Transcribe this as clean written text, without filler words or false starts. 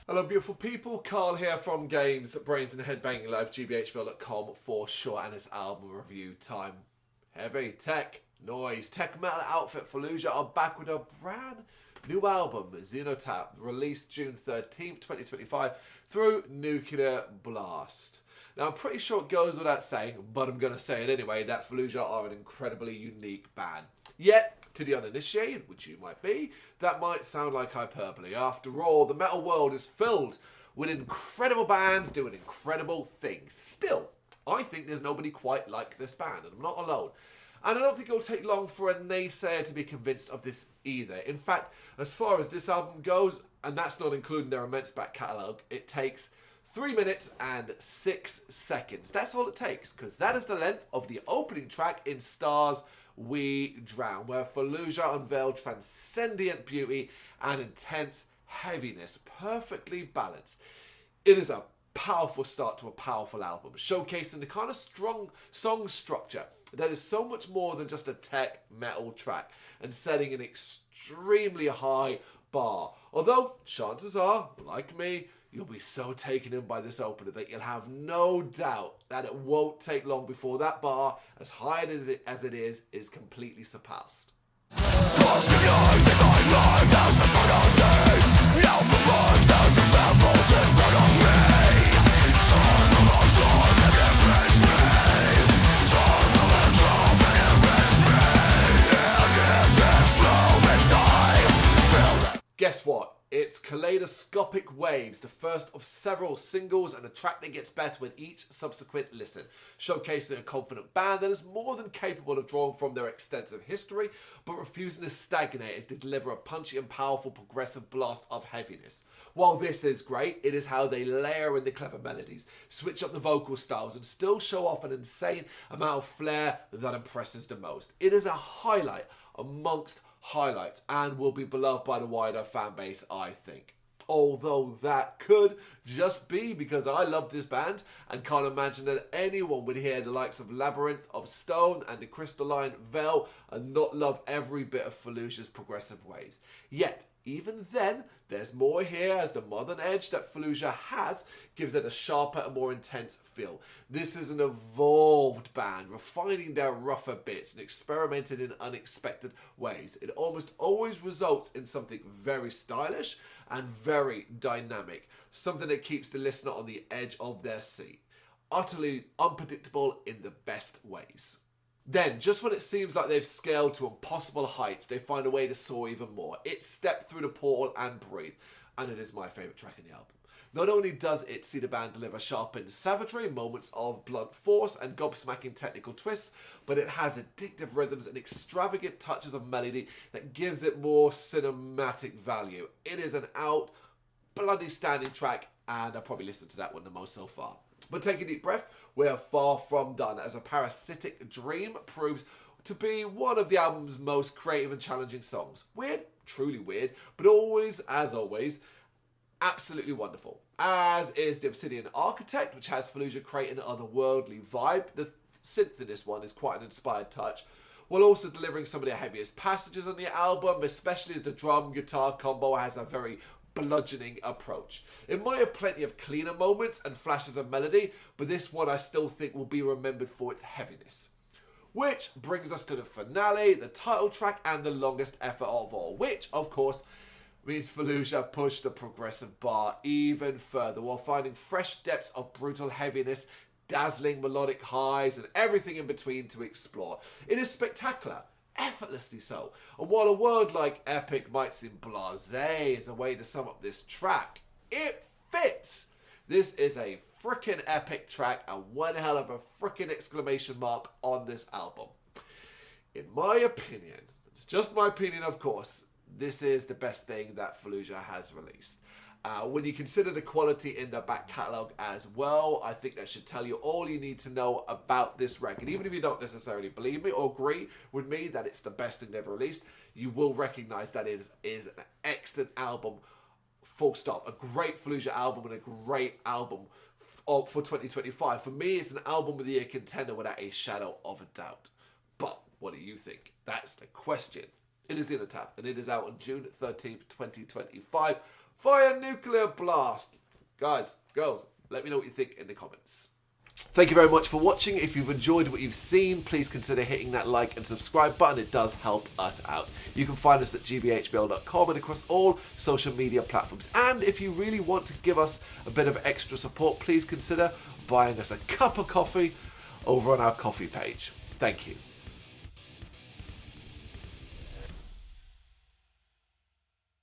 Hello beautiful people, Carl here from Games, Brrraaains A Head-Banging Life, gbhblofficial for short, and it's album review time. Heavy tech, noise, tech metal outfit Fallujah are back with a brand new album, Xenotaph, released June 13th, 2025 through Nuclear Blast. Now I'm pretty sure it goes without saying, but I'm going to say it anyway, that Fallujah are an incredibly unique band. Yet, to the uninitiated, which you might be, that might sound like hyperbole. After all, the metal world is filled with incredible bands doing incredible things. Still, I think there's nobody quite like this band, and I'm not alone. And I don't think it'll take long for a naysayer to be convinced of this either. In fact, as far as this album goes, and that's not including their immense back catalogue, it takes 3 minutes and 6 seconds. That's all it takes, because that is the length of the opening track in Stars We Drown, where Fallujah unveiled transcendent beauty and intense heaviness, perfectly balanced. It is a powerful start to a powerful album, showcasing the kind of strong song structure that is so much more than just a tech metal track, and setting an extremely high bar. Although, chances are, like me, you'll be so taken in by this opener that you'll have no doubt that it won't take long before that bar, as high as it is completely surpassed. Guess what? It's Kaleidoscopic Waves, the first of several singles and a track that gets better with each subsequent listen, showcasing a confident band that is more than capable of drawing from their extensive history, but refusing to stagnate as they deliver a punchy and powerful progressive blast of heaviness. While this is great, it is how they layer in the clever melodies, switch up the vocal styles, and still show off an insane amount of flair that impresses the most. It is a highlight amongst highlights and will be beloved by the wider fan base, I think. Although that could just be because I love this band and can't imagine that anyone would hear the likes of Labyrinth of Stone and the Crystalline Veil and not love every bit of Fallujah's progressive ways. Yet, even then, there's more here, as the modern edge that Fallujah has gives it a sharper and more intense feel. This is an evolved band, refining their rougher bits and experimenting in unexpected ways. It almost always results in something very stylish and very dynamic, something that keeps the listener on the edge of their seat. Utterly unpredictable in the best ways. Then, just when it seems like they've scaled to impossible heights, they find a way to soar even more. It's Step Through the Portal and Breathe, and it is my favourite track in the album. Not only does it see the band deliver sharpened savagery, moments of blunt force and gobsmacking technical twists, but it has addictive rhythms and extravagant touches of melody that gives it more cinematic value. It is an out, bloody standing track, and I've probably listened to that one the most so far. But take a deep breath, we're far from done, as A Parasitic Dream proves to be one of the album's most creative and challenging songs. Weird, truly weird, but always, as always, absolutely wonderful. As is The Obsidian Architect, which has Fallujah creating an otherworldly vibe. The synth in this one is quite an inspired touch, while also delivering some of the heaviest passages on the album, especially as the drum-guitar combo has a very bludgeoning approach. It might have plenty of cleaner moments and flashes of melody, but this one I still think will be remembered for its heaviness. Which brings us to the finale, the title track, and the longest effort of all, which, of course, means Fallujah pushed the progressive bar even further while finding fresh depths of brutal heaviness, dazzling melodic highs, and everything in between to explore. It is spectacular, effortlessly so. And while a word like epic might seem blasé as a way to sum up this track, it fits. This is a frickin' epic track and one hell of a frickin' exclamation mark on this album. In my opinion, it's just my opinion of course, this is the best thing that Fallujah has released. When you consider the quality in the back catalogue as well, I think that should tell you all you need to know about this record. Even if you don't necessarily believe me or agree with me that it's the best thing they've released, you will recognise that it is an excellent album, full stop. A great Fallujah album and a great album for 2025. For me, it's an album of the year contender without a shadow of a doubt. But what do you think? That's the question. It is Xenotaph, and it is out on June 13th, 2025 via nuclear blast. Guys, girls, let me know what you think in the comments. Thank you very much for watching. If you've enjoyed what you've seen, please consider hitting that like and subscribe button. It does help us out. You can find us at gbhbl.com and across all social media platforms. And if you really want to give us a bit of extra support, please consider buying us a cup of coffee over on our coffee page. Thank you.